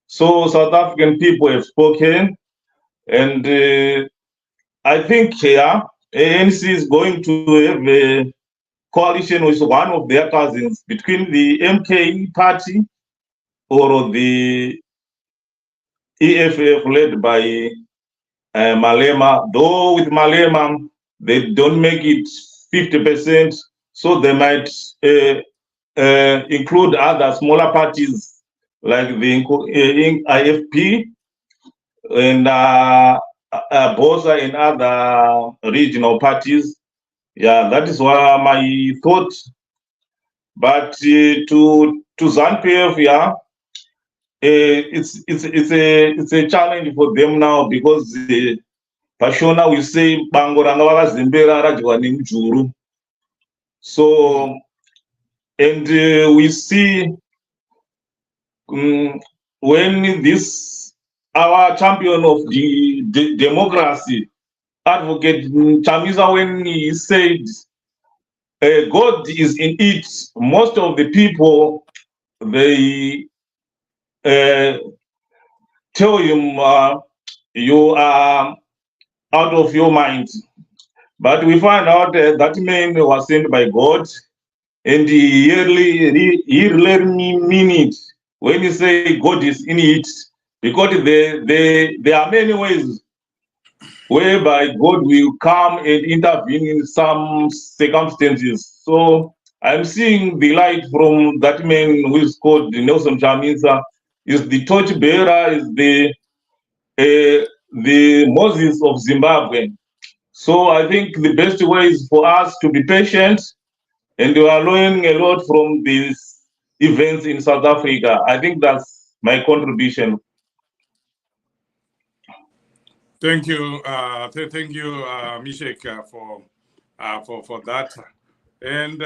So South African people have spoken, and I think ANC is going to have a coalition with one of their cousins between the MK party or the EFF led by Malema. Though with Malema, they don't make it 50%, So they might include other smaller parties like the IFP and BOSA and other regional parties. Yeah, that is what my thought. But to ZANU-PF, yeah, it's a challenge for them now because Pashona we say bango ranga vakazembera radyiwa nemujuru. So and we see when this our champion of the democracy, Advocate Chamisa, when he said God is in it, most of the people they tell him you are out of your mind. But we find out that man was sent by God, and he really mean it when he say God is in it, because there are many ways whereby God will come and intervene in some circumstances. So I'm seeing the light from that man who is called Nelson Chamisa, is the torchbearer, is the Moses of Zimbabwe. So I think the best way is for us to be patient, and we are learning a lot from these events in South Africa. I think that's my contribution. Thank you, thank you, Mishek, for that. And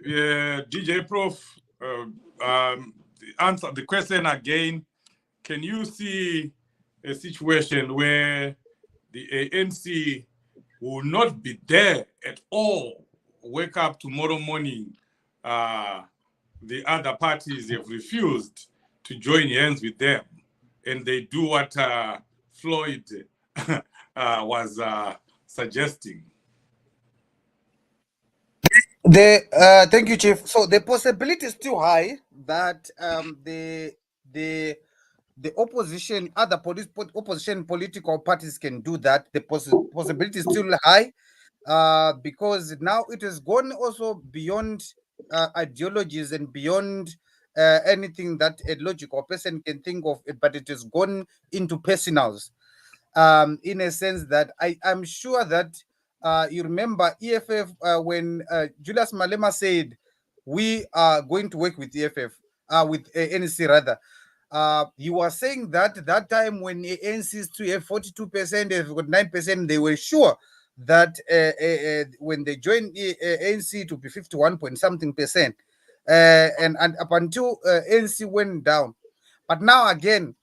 DJ Prof, answer the question again. Can you see a situation where the ANC will not be there at all? Wake up tomorrow morning, the other parties have refused to join hands with them, and they do what Floyd was suggesting. Thank you, Chief. So the possibility is still high that the opposition, other opposition political parties can do that. The possibility is still high because now it has gone also beyond ideologies and beyond anything that a logical person can think of, but it has gone into personals. In a sense that I'm sure that you remember EFF when Julius Malema said we are going to work with EFF, with ANC rather. You were saying that time when ANC still have 42%, they've got 9%, they were sure that when they joined ANC to be 51 point something percent, and up until ANC went down. But now again,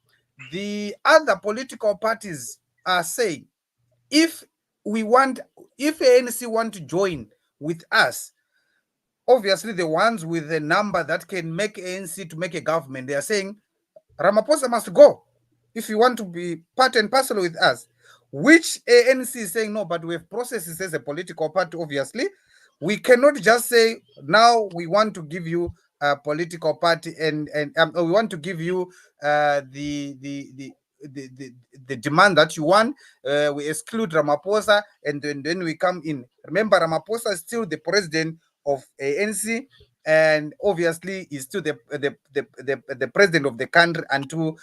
the other political parties are saying if ANC want to join with us, obviously the ones with the number that can make ANC to make a government, they are saying Ramaphosa must go if you want to be part and parcel with us, which ANC is saying no, but we have processes as a political party. Obviously we cannot just say now we want to give you a political party and we want to give you the demand that you want. We exclude Ramaphosa, and then we come in. Remember, Ramaphosa is still the president of ANC, and obviously is still the president of the country until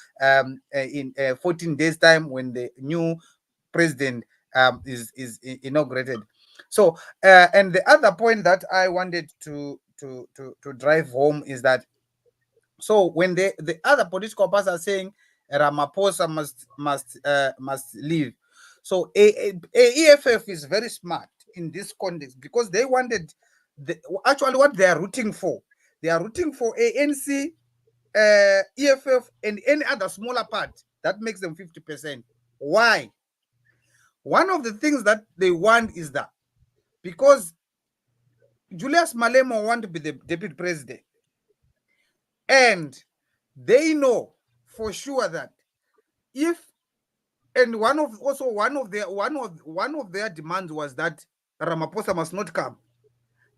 in 14 days time when the new president is inaugurated. So and the other point that I wanted to drive home is that, so when the other political parties are saying Ramaphosa must leave, so EFF is very smart in this context because they wanted actually what they are rooting for. They are rooting for ANC, EFF, and any other smaller part that makes them 50%. Why? One of the things that they want is that because Julius Malema want to be the deputy president, and they know for sure that if, and one of their demands was that Ramaphosa must not come.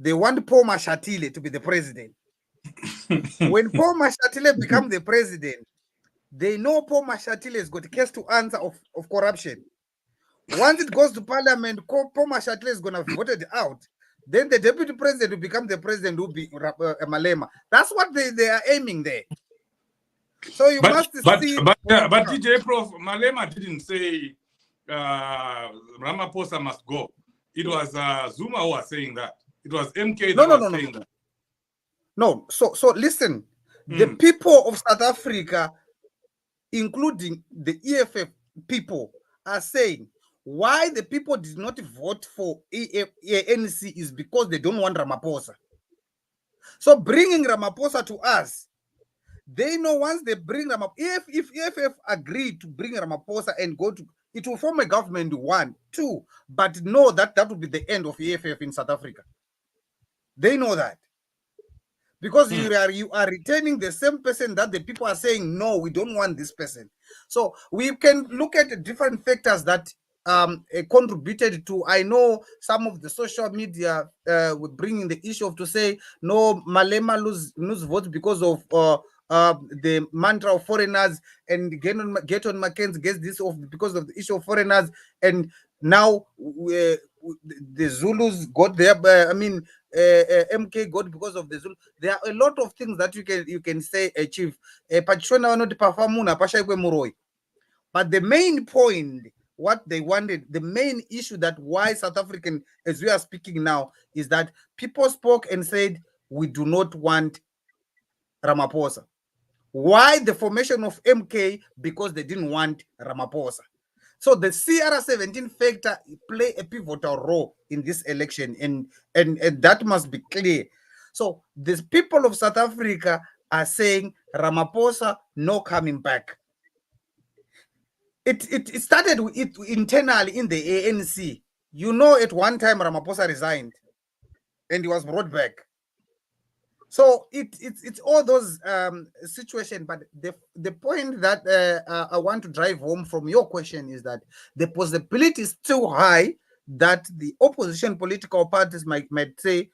They want Paul Mashatile to be the president. When Paul Mashatile becomes the president, they know Paul Mashatile has got a case to answer of corruption. Once it goes to parliament, Paul Mashatile is going to be voted out. Then the deputy president will become the president, who be Malema. That's what they are aiming there. So you must see. But DJ Prof, Malema didn't say Ramaphosa must go. It was Zuma who was saying that. It was MK that was saying that. No, so listen. The people of South Africa, including the EFF people, are saying why the people did not vote for ANC is because they don't want Ramaphosa. So bringing Ramaphosa to us, they know once they bring Ramaphosa, if EFF agree to bring Ramaphosa and go to, it will form a government, 1, 2, but know that will be the end of EFF in South Africa. They know that. Because you are retaining the same person that the people are saying, no, we don't want this person. So we can look at the different factors that contributed to. I know some of the social media were bringing the issue of to say, no, Malema lose votes because of the mantra of foreigners, and get on Mackenzie gets this off because of the issue of foreigners, and now the Zulus got their, MK got because of the Zulu. There are a lot of things that you can say, Chief. But the main point, what they wanted, the main issue that why South African, as we are speaking now, is that people spoke and said, we do not want Ramaphosa. Why the formation of MK? Because they didn't want Ramaphosa. So the CR17 factor play a pivotal role in this election, and that must be clear. So the people of South Africa are saying Ramaphosa no coming back. It started with it internally in the ANC. You know, at one time Ramaphosa resigned and he was brought back. So it's all those situations. But the point that I want to drive home from your question is that the possibility is too high that the opposition political parties might say,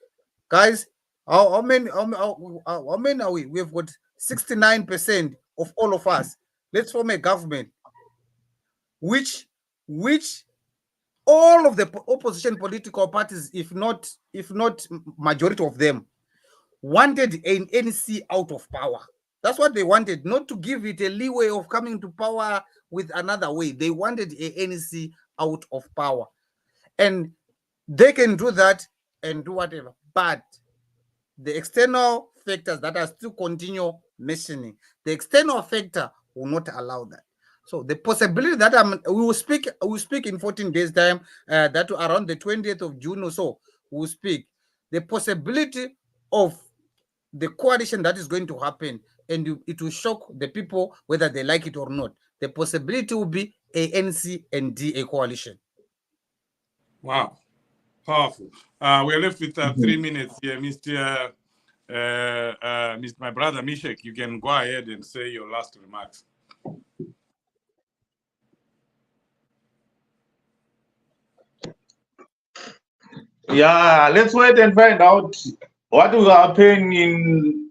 guys, how many are we? We've got 69% of all of us. Let's form a government, which all of the opposition political parties, if not majority of them, wanted an ANC out of power. That's what they wanted, not to give it a leeway of coming to power with another way. They wanted an ANC out of power. And they can do that and do whatever. But the external factors that are still continue mentioning, the external factor will not allow that. So the possibility that we will speak in 14 days time, that around the 20th of June or so, we'll speak. The possibility of the coalition that is going to happen, and it will shock the people whether they like it or not. The possibility will be ANC and DA coalition. Wow, powerful. We're left with 3 minutes here, Mr. My brother Mishek. You can go ahead and say your last remarks. Yeah, let's wait and find out what will happen in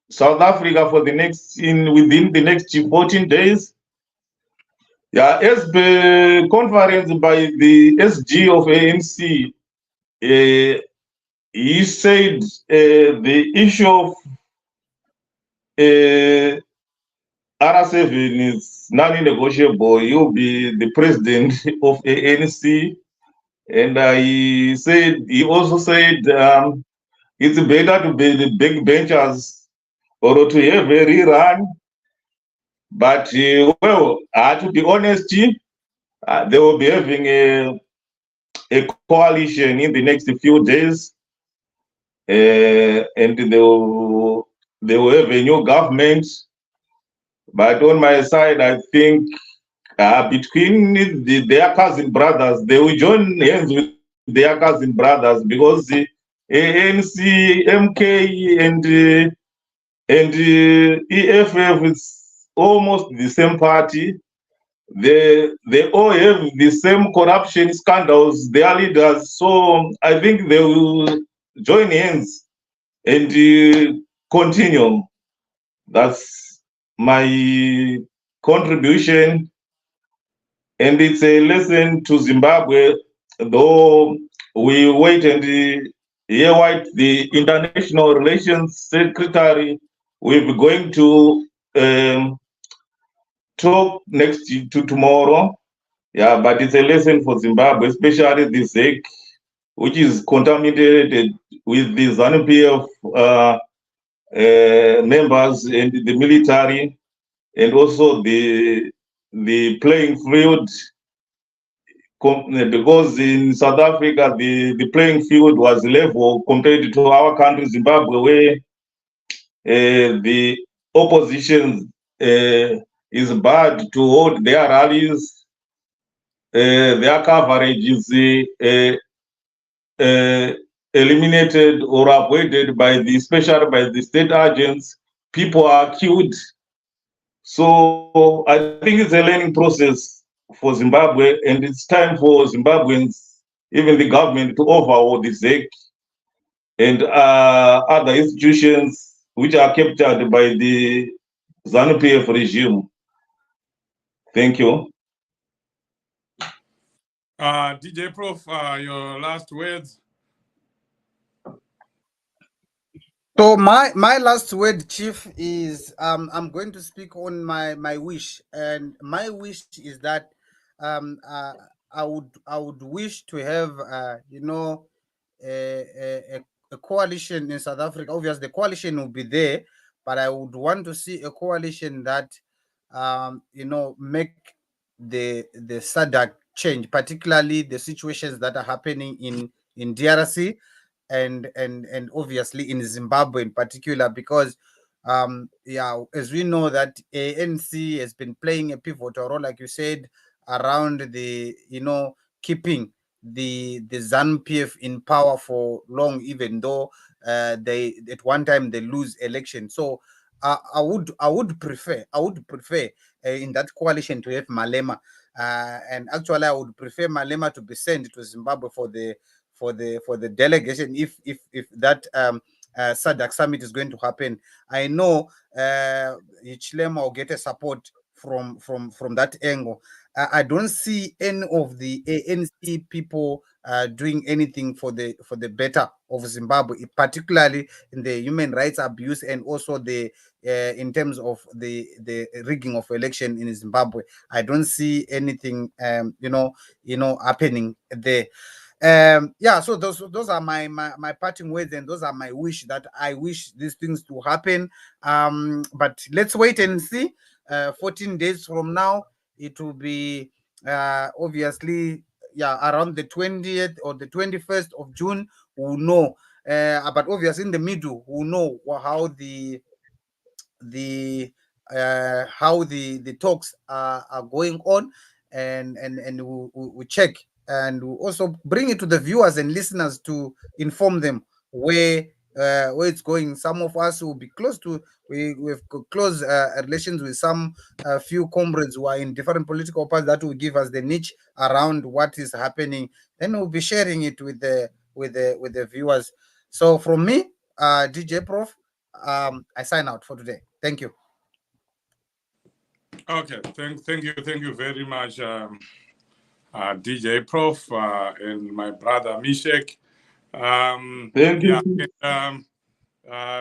South Africa for within the next 14 days. Yeah, as the conference by the SG of ANC, he said the issue of R7 is non-negotiable. He'll be the president of ANC. And he also said it's better to be the backbenchers or to have a rerun. But, to be honest, they will be having a coalition in the next few days. And they will have a new government. But on my side, I think between their cousin brothers, they will join hands with their cousin brothers, because the ANC, MK, and EFF is almost the same party. They all have the same corruption scandals, their leaders. So I think they will join hands and continue. That's my contribution. And it's a lesson to Zimbabwe, though we wait and Here, White, the International Relations Secretary, will be going to talk next to tomorrow. Yeah, but it's a lesson for Zimbabwe, especially the ZEC, which is contaminated with the ZANU-PF members and the military, and also the playing field. Because in South Africa, the playing field was level compared to our country, Zimbabwe, where the opposition is bad to hold their rallies. Their coverage is eliminated or avoided by especially by the state agents. People are killed. So I think it's a learning process for Zimbabwe, and it's time for Zimbabweans, even the government, to overhaul the ZEC and other institutions which are captured by the ZANU-PF regime. Thank you. DJ Prof, your last words. So my last word, Chief, is I'm going to speak on my wish, and my wish is that I would wish to have a coalition in South Africa. Obviously, the coalition will be there, but I would want to see a coalition that make the SADC change, particularly the situations that are happening in DRC and obviously in Zimbabwe in particular, because as we know that ANC has been playing a pivotal role, like you said, around the keeping the ZANU-PF in power for long, even though they at one time they lose election. So I would prefer in that coalition to have Malema, and actually I would prefer Malema to be sent to Zimbabwe for the delegation if that SADC summit is going to happen. I know Hichilema will get a support from that angle. I don't see any of the ANC people doing anything for the better of Zimbabwe, particularly in the human rights abuse and also the in terms of the rigging of election in Zimbabwe. I don't see anything happening there. So those are my parting words, and those are my wish, that I wish these things to happen. But let's wait and see. 14 days from now, it will be obviously around the 20th or the 21st of June. We'll know, but obviously in the middle we'll know how the talks are going on, and we check, and we also bring it to the viewers and listeners to inform them where it's going. Some of us will be close to, we've close relations with some few comrades who are in different political parties that will give us the niche around what is happening. Then we'll be sharing it with the viewers. So from me, DJ Prof, I sign out for today. Thank you. Okay, thank you very much, DJ Prof, and my brother Mishek. Thank you.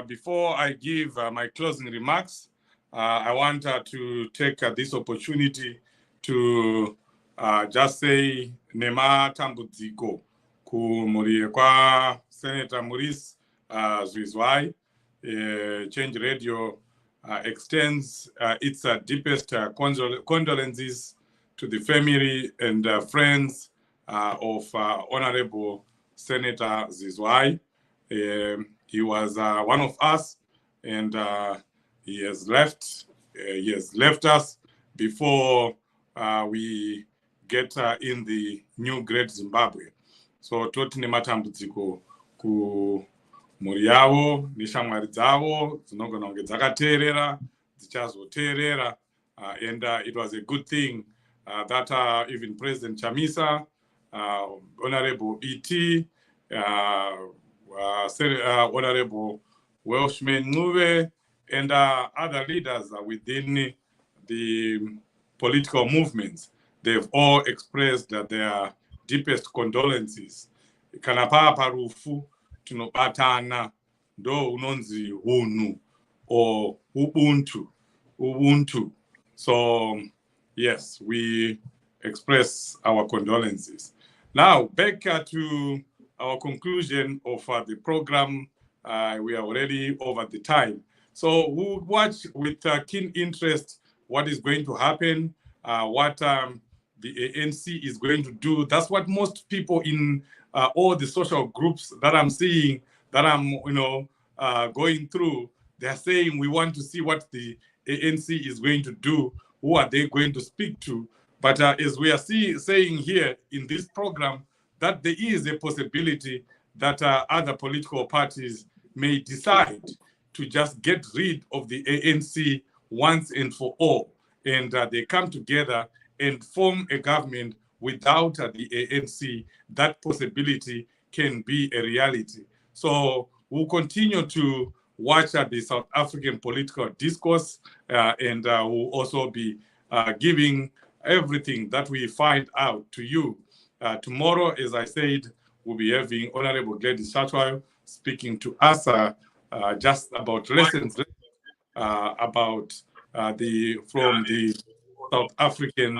Before I give my closing remarks, I want to take this opportunity to just say Nema Tambudziko kumuri kwa Senator Maurice Zwizwai. Change Radio extends its deepest condolences to the family and friends of Honorable Senator Zwizwai. He was one of us, and he has left. He has left us before we get in the new great Zimbabwe. So toti nematambudziko ku mhuri yavo neshamwari dzavo dzinogona kunge dzakateerera dzichazoteerera, and it was a good thing that even President Chamisa, Honorable E.T., Honorable Welshman Nuve, and other leaders within the political movements, they've all expressed their deepest condolences. Kana parufu tinobatana ndo unonzi hunhu or ubuntu. So yes, we express our condolences. Now back to our conclusion of the program. We are already over the time, so we'll watch with keen interest what is going to happen, what the ANC is going to do. That's what most people in all the social groups that I'm seeing, that I'm going through, they're saying we want to see what the ANC is going to do. Who are they going to speak to? But as we are saying here in this program, that there is a possibility that other political parties may decide to just get rid of the ANC once and for all. And they come together and form a government without the ANC. That possibility can be a reality. So we'll continue to watch the South African political discourse, and we'll also be giving everything that we find out to you. Tomorrow, as I said, we'll be having Honorable Gladys Chatwal speaking to us just about lessons about from the South African.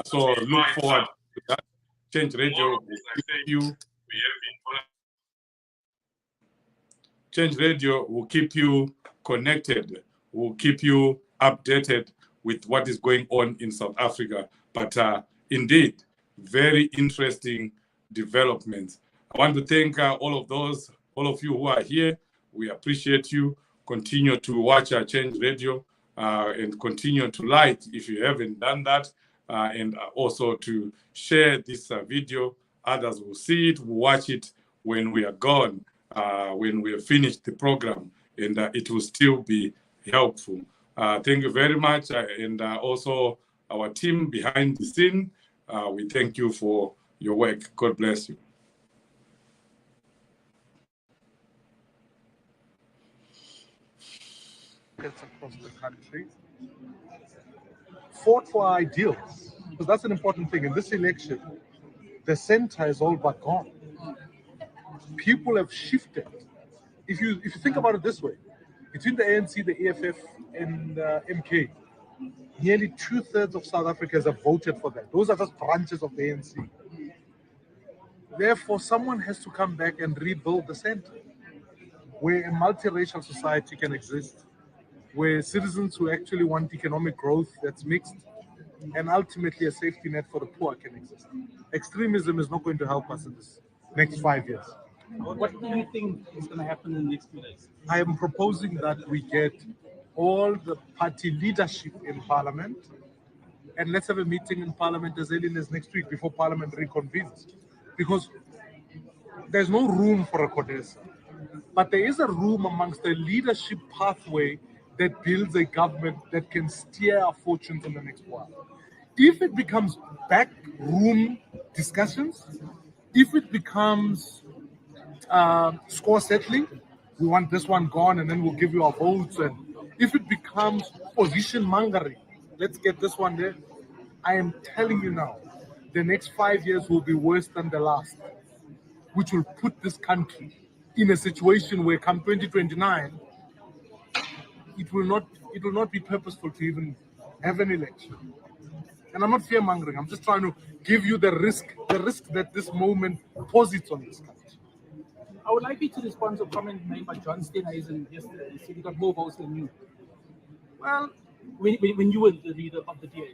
So look forward to that. Change Radio will keep you. Change Radio will keep you connected, will keep you updated with what is going on in South Africa. But indeed, very interesting developments. I want to thank all of you who are here. We appreciate you. Continue to watch our Change Radio and continue to like if you haven't done that, and also to share this video. Others will see it, will watch it when we are gone, when we have finished the program, and it will still be helpful. Thank you very much, and also our team behind the scene. We thank you for your work. God bless you. Across the country fought for our ideals, because that's an important thing. In this election, the center is all but gone. People have shifted. If you think about it this way, between the ANC, the EFF, and MK, nearly 2/3 of South Africans have voted for that. Those are just branches of the ANC. Therefore, someone has to come back and rebuild the center, where a multiracial society can exist, where citizens who actually want economic growth that's mixed, and ultimately a safety net for the poor can exist. Extremism is not going to help us in this next 5 years. What do you think is going to happen in the next 2 days? I am proposing that we get all the party leadership in Parliament, and let's have a meeting in Parliament as early as next week before Parliament reconvenes. Because there's no room for a CODESA, but there is a room amongst the leadership pathway that builds a government that can steer our fortunes in the next while. If it becomes backroom discussions, if it becomes score settling, we want this one gone and then we'll give you our votes, and if it becomes position mongering, let's get this one there, I am telling you now, the next 5 years will be worse than the last, which will put this country in a situation where come 2029, it will not be purposeful to even have an election. And I'm not fear-mongering, I'm just trying to give you the risk that this moment posits on this country. I would like you to respond to a comment made by John Steenhuisen yesterday. He said he got more votes than you. Well, when you were the leader of the DA.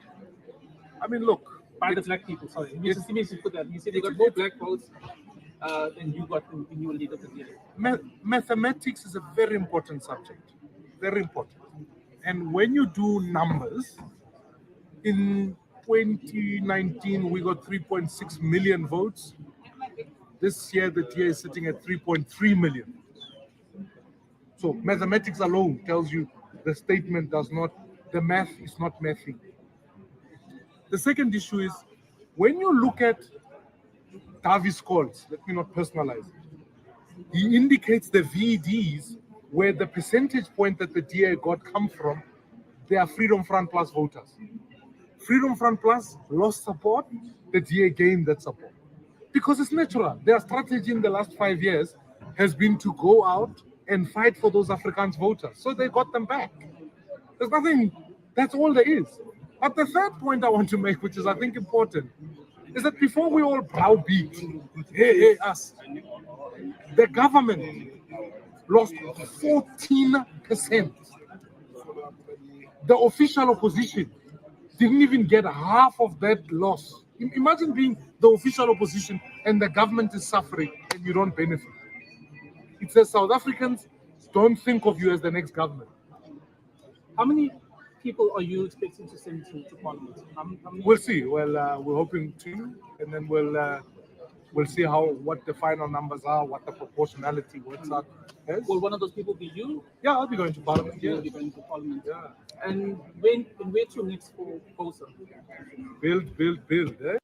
I mean, look. By the black people, sorry. He put that. He said he got more black votes than you got when you were leader of the DA. Mathematics is a very important subject. Very important. And when you do numbers, in 2019, we got 3.6 million votes. This year, the DA is sitting at 3.3 million. So mathematics alone tells you the statement does not, the math is not mathing. The second issue is, when you look at Davies calls, let me not personalize it, he indicates the VEDs where the percentage point that the DA got come from, they are Freedom Front Plus voters. Freedom Front Plus lost support, the DA gained that support. Because it's natural. Their strategy in the last 5 years has been to go out and fight for those Afrikaans voters. So they got them back. There's nothing, that's all there is. But the third point I want to make, which is I think important, is that before we all browbeat, hey, us, the government lost 14%. The official opposition didn't even get half of that loss. Imagine being the official opposition and the government is suffering and you don't benefit. It says South Africans don't think of you as the next government. How many people are you expecting to send to Parliament? We'll see. Well, we're hoping 2, and then we'll see what the final numbers are, what the proportionality works out as. Will one of those people be you? Yeah, I'll be going to Parliament. You'll be going to Parliament. Yeah. And where to next for COSA? Build, eh?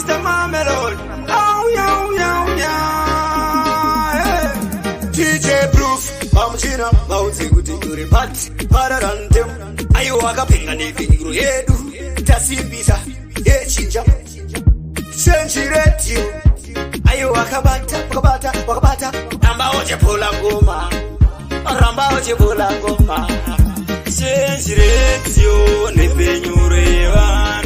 Mr. Mamelon, DJ Proof, Mamchina, Mauti, Guturi, Pat, Pararantem, Ayuaka Pinganifi, Yedu, Tasibisa, Yechinja, Senchireti, Ayuaka Wakabata, Ramba Ojepola Goma, Ramba Ojepola Goma, Senchireti, Nepenyureva.